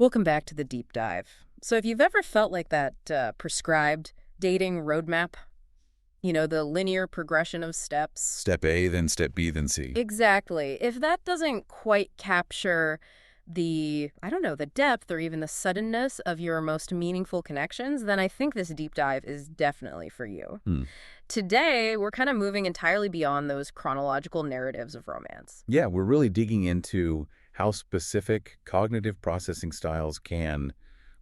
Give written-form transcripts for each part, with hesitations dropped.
Welcome back to the deep dive. So if you've ever felt like that prescribed dating roadmap, the linear progression of steps. Step A, then step B, then C. Exactly. If that doesn't quite capture the depth or even the suddenness of your most meaningful connections, then I think this deep dive is definitely for you. Today, we're kind of moving entirely beyond those chronological narratives of romance. Yeah, we're really digging into how specific cognitive processing styles can,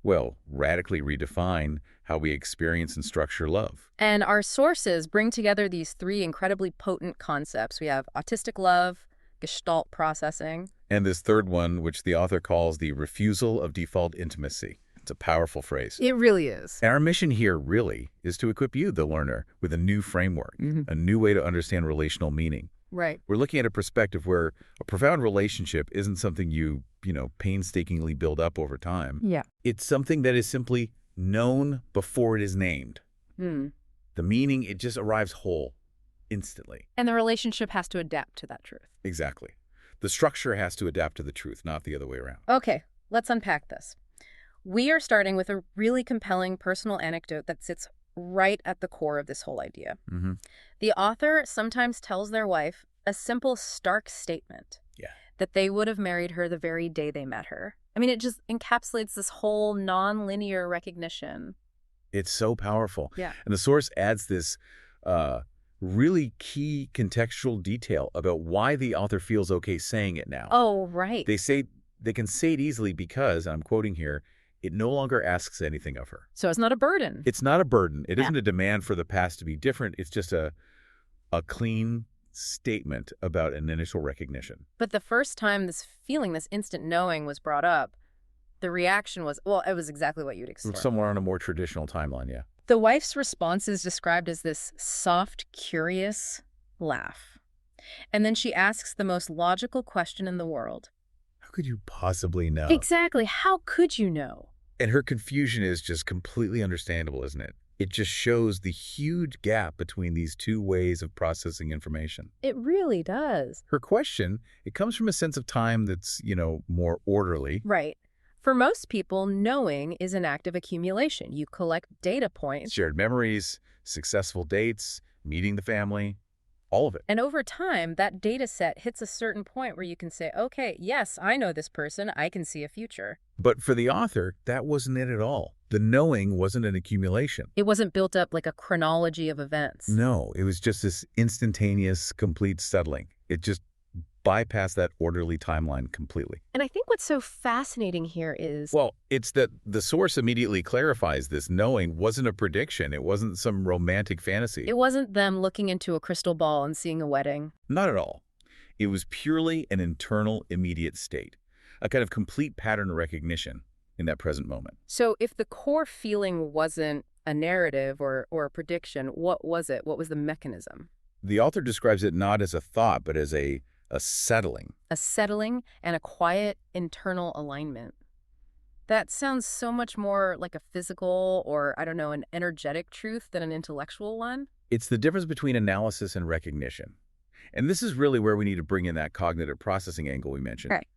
well, radically redefine how we experience and structure love. And our sources bring together these three incredibly potent concepts. We have autistic love, Gestalt processing, And this third one, which the author calls the refusal of default intimacy. It's a powerful phrase. It really is. Our mission here really is to equip you, the learner, with a new framework, a new way to understand relational meaning. Right. We're looking at a perspective where a profound relationship isn't something you painstakingly build up over time. Yeah. It's something that is simply known before it is named. Hmm. The meaning, it just arrives whole, instantly. And the relationship has to adapt to that truth. Exactly. The structure has to adapt to the truth, not the other way around. Okay, let's unpack this. We are starting with a really compelling personal anecdote that sits right at the core of this whole idea. The author sometimes tells their wife a simple, stark statement. Yeah. That they would have married her the very day they met her. I mean, it just encapsulates this whole non-linear recognition. It's so powerful. Yeah. And the source adds this really key contextual detail about why the author feels okay saying it now. Oh, right. They can say it easily because, and I'm quoting here, it no longer asks anything of her. So it's not a burden. It's not a burden. It isn't a demand for the past to be different. It's just a clean statement about an initial recognition. But the first time this feeling, this instant knowing was brought up, the reaction was, well, it was exactly what you'd expect. Somewhere on a more traditional timeline, yeah. The wife's response is described as this soft, curious laugh. And then she asks the most logical question in the world. How could you possibly know? Exactly. How could you know? And her confusion is just completely understandable, isn't it? It just shows the huge gap between these two ways of processing information. It really does. Her question, it comes from a sense of time that's, more orderly. Right. For most people, knowing is an act of accumulation. You collect data points. Shared memories, successful dates, meeting the family, all of it. And over time, that data set hits a certain point where you can say, okay, yes, I know this person. I can see a future. But for the author, that wasn't it at all. The knowing wasn't an accumulation. It wasn't built up like a chronology of events. No, it was just this instantaneous, complete settling. It just bypassed that orderly timeline completely. And I think what's so fascinating here is... Well, it's that the source immediately clarifies this knowing wasn't a prediction. It wasn't some romantic fantasy. It wasn't them looking into a crystal ball and seeing a wedding. Not at all. It was purely an internal, immediate state, a kind of complete pattern recognition in that present moment. So if the core feeling wasn't a narrative or a prediction, what was it? What was the mechanism? The author describes it not as a thought, but as a settling. A settling and a quiet internal alignment. That sounds so much more like a physical or, an energetic truth than an intellectual one. It's the difference between analysis and recognition. And this is really where we need to bring in that cognitive processing angle we mentioned. Right.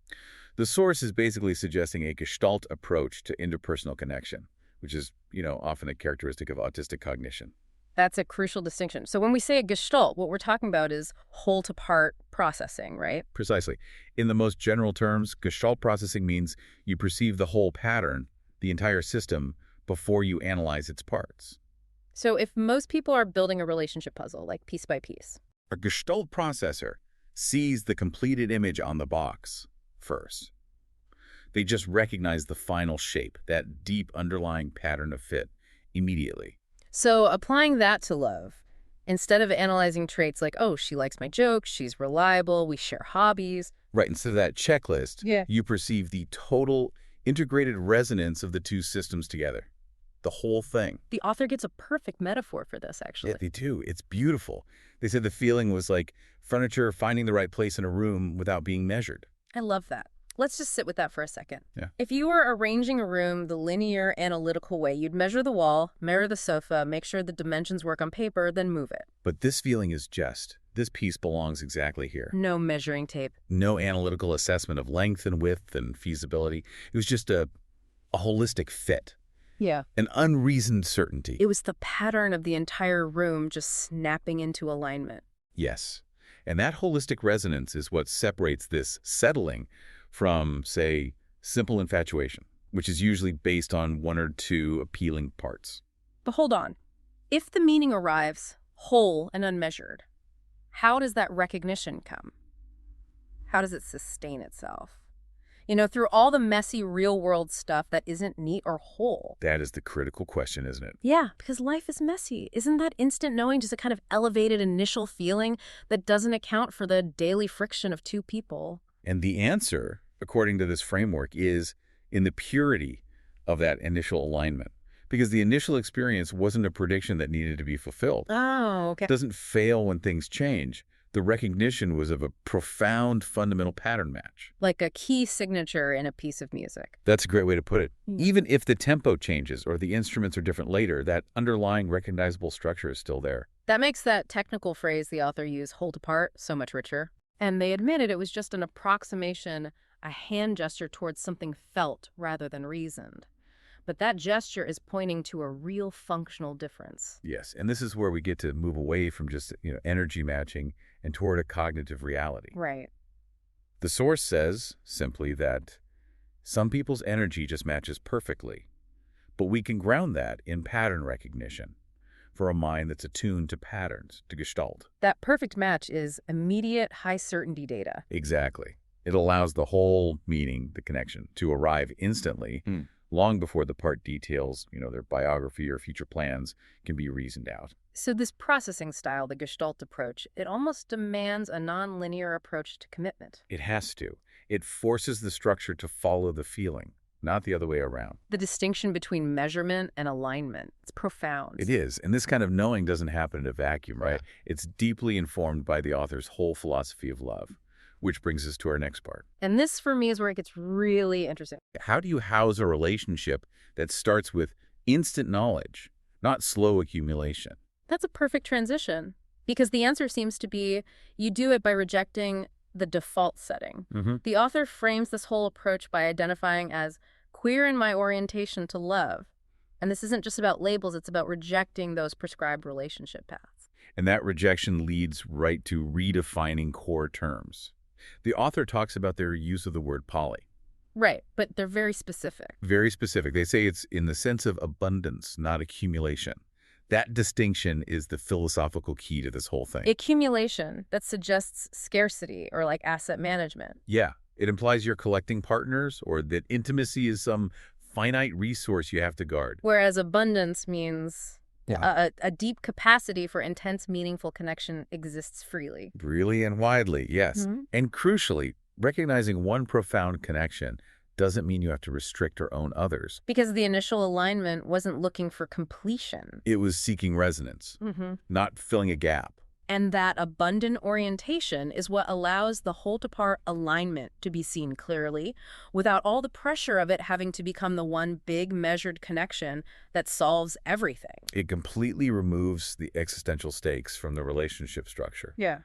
The source is basically suggesting a Gestalt approach to interpersonal connection, which is, often a characteristic of autistic cognition. That's a crucial distinction. So when we say a Gestalt, what we're talking about is whole-to-part processing, right? Precisely. In the most general terms, Gestalt processing means you perceive the whole pattern, the entire system, before you analyze its parts. So if most people are building a relationship puzzle, like piece by piece, a Gestalt processor sees the completed image on the box first. They just recognize the final shape, that deep underlying pattern of fit, immediately. So applying that to love, instead of analyzing traits like, oh, she likes my jokes, she's reliable, we share hobbies. Right, instead of that checklist, Yeah. you perceive the total integrated resonance of the two systems together. The whole thing. The author gets a perfect metaphor for this, actually. Yeah, they do. It's beautiful. They said the feeling was like furniture finding the right place in a room without being measured. I love that. Let's just sit with that for a second. Yeah. If you were arranging a room the linear, analytical way, you'd measure the wall, mirror the sofa, make sure the dimensions work on paper, then move it. But this feeling is just, this piece belongs exactly here. No measuring tape. No analytical assessment of length and width and feasibility. It was just a a holistic fit, Yeah. an unreasoned certainty. It was the pattern of the entire room just snapping into alignment. Yes. And that holistic resonance is what separates this settling from, say, simple infatuation, which is usually based on one or two appealing parts. But hold on. If the meaning arrives whole and unmeasured, how does that recognition come? How does it sustain itself? Through all the messy real-world stuff that isn't neat or whole. That is the critical question, isn't it? Yeah, because life is messy. Isn't that instant knowing just a kind of elevated initial feeling that doesn't account for the daily friction of two people? And the answer, according to this framework, is in the purity of that initial alignment. Because the initial experience wasn't a prediction that needed to be fulfilled. Oh, okay. It doesn't fail when things change. The recognition was of a profound fundamental pattern match. Like a key signature in a piece of music. That's a great way to put it. Mm. Even if the tempo changes or the instruments are different later, that underlying recognizable structure is still there. That makes that technical phrase the author used, hold apart, so much richer. And they admitted it was just an approximation, a hand gesture towards something felt rather than reasoned. But that gesture is pointing to a real functional difference. Yes, and this is where we get to move away from just energy matching and toward a cognitive reality. Right. The source says simply that some people's energy just matches perfectly, but we can ground that in pattern recognition for a mind that's attuned to patterns, to Gestalt. That perfect match is immediate, high-certainty data. Exactly. It allows the whole meaning, the connection, to arrive instantly, long before the part details, their biography or future plans, can be reasoned out. So this processing style, the Gestalt approach, it almost demands a non-linear approach to commitment. It has to. It forces the structure to follow the feeling, not the other way around. The distinction between measurement and alignment, it's profound. It is. And this kind of knowing doesn't happen in a vacuum, right? Yeah. It's deeply informed by the author's whole philosophy of love, which brings us to our next part. And this, for me, is where it gets really interesting. How do you house a relationship that starts with instant knowledge, not slow accumulation? That's a perfect transition, because the answer seems to be you do it by rejecting the default setting. The author frames this whole approach by identifying as queer in my orientation to love. And this isn't just about labels, it's about rejecting those prescribed relationship paths. And that rejection leads right to redefining core terms. The author talks about their use of the word poly. Right, but they're very specific. Very specific. They say it's in the sense of abundance, not accumulation. That distinction is the philosophical key to this whole thing. Accumulation, that suggests scarcity or like asset management. Yeah, it implies you're collecting partners or that intimacy is some finite resource you have to guard. Whereas abundance means a deep capacity for intense, meaningful connection exists freely. Freely and widely, yes. And crucially, recognizing one profound connection doesn't mean you have to restrict or own others. Because the initial alignment wasn't looking for completion. It was seeking resonance, not filling a gap. And that abundant orientation is what allows the whole-to-part alignment to be seen clearly without all the pressure of it having to become the one big measured connection that solves everything. It completely removes the existential stakes from the relationship structure. Yeah.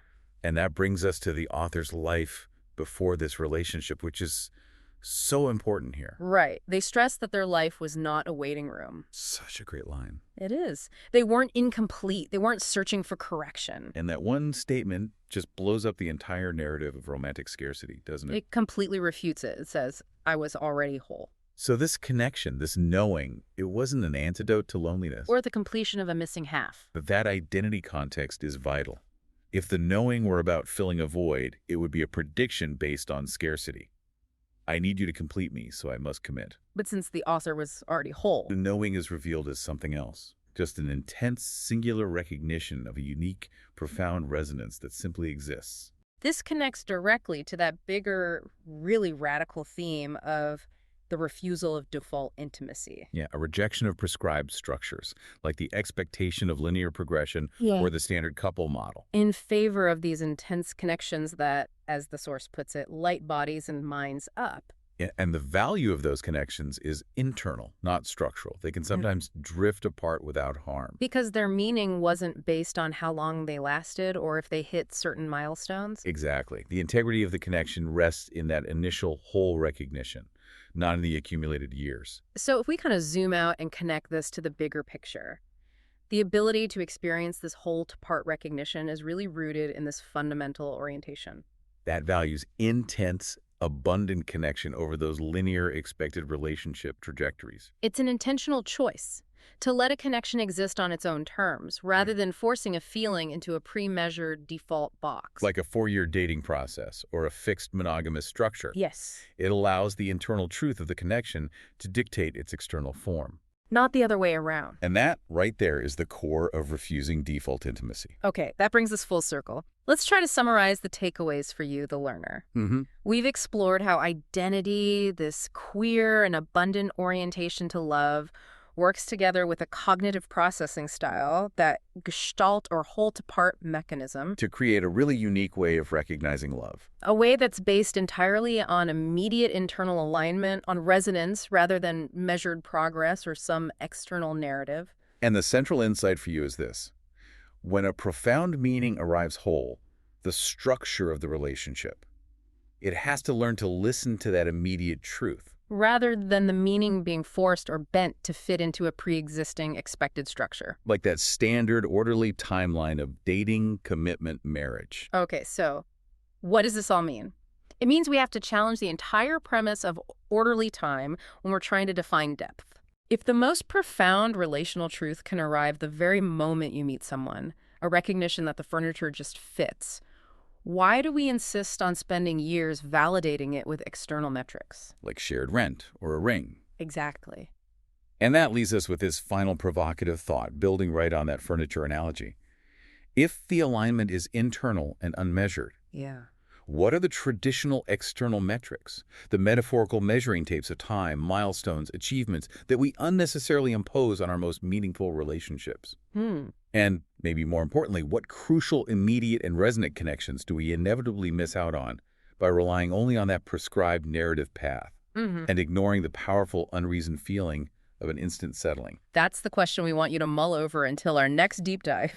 And that brings us to the author's life before this relationship, which is so important here. Right. They stress that their life was not a waiting room. Such a great line. It is. They weren't incomplete. They weren't searching for correction. And that one statement just blows up the entire narrative of romantic scarcity, doesn't it? It completely refutes it. It says, I was already whole. So this connection, this knowing, it wasn't an antidote to loneliness. Or the completion of a missing half. But that identity context is vital. If the knowing were about filling a void, it would be a prediction based on scarcity. I need you to complete me, so I must commit. But since the author was already whole, The knowing is revealed as something else, just an intense, singular recognition of a unique, profound resonance that simply exists. this connects directly to that bigger, really radical theme of the refusal of default intimacy. Yeah, a rejection of prescribed structures, like the expectation of linear progression or the standard couple model. In favor of these intense connections that, as the source puts it, light bodies and minds up. Yeah, and the value of those connections is internal, not structural. They can sometimes drift apart without harm. Because their meaning wasn't based on how long they lasted or if they hit certain milestones. Exactly. The integrity of the connection rests in that initial whole recognition, not in the accumulated years. So if we kind of zoom out and connect this to the bigger picture, the ability to experience this whole-to-part recognition is really rooted in this fundamental orientation. That values intense, abundant connection over those linear expected relationship trajectories. It's an intentional choice to let a connection exist on its own terms, rather than forcing a feeling into a pre-measured default box. Like a 4-year dating process or a fixed monogamous structure. Yes. It allows the internal truth of the connection to dictate its external form. Not the other way around. And that, right there, is the core of refusing default intimacy. Okay, that brings us full circle. Let's try to summarize the takeaways for you, the learner. We've explored how identity, this queer and abundant orientation to love, works together with a cognitive processing style, that Gestalt or whole-to-part mechanism, To create a really unique way of recognizing love. a way that's based entirely on immediate internal alignment, on resonance rather than measured progress or some external narrative. And the central insight for you is this. When a profound meaning arrives whole, the structure of the relationship, it has to learn to listen to that immediate truth. Rather than the meaning being forced or bent to fit into a pre-existing expected structure. Like that standard, orderly timeline of dating, commitment, marriage. Okay, so what does this all mean? It means we have to challenge the entire premise of orderly time when we're trying to define depth. If the most profound relational truth can arrive the very moment you meet someone, a recognition that the furniture just fits, why do we insist on spending years validating it with external metrics? Like shared rent or a ring. Exactly. And that leaves us with this final provocative thought, building right on that furniture analogy. If the alignment is internal and unmeasured, Yeah. what are the traditional external metrics, the metaphorical measuring tapes of time, milestones, achievements that we unnecessarily impose on our most meaningful relationships? And maybe more importantly, what crucial, immediate, and resonant connections do we inevitably miss out on by relying only on that prescribed narrative path and ignoring the powerful, unreasoned feeling of an instant settling? That's the question we want you to mull over until our next deep dive.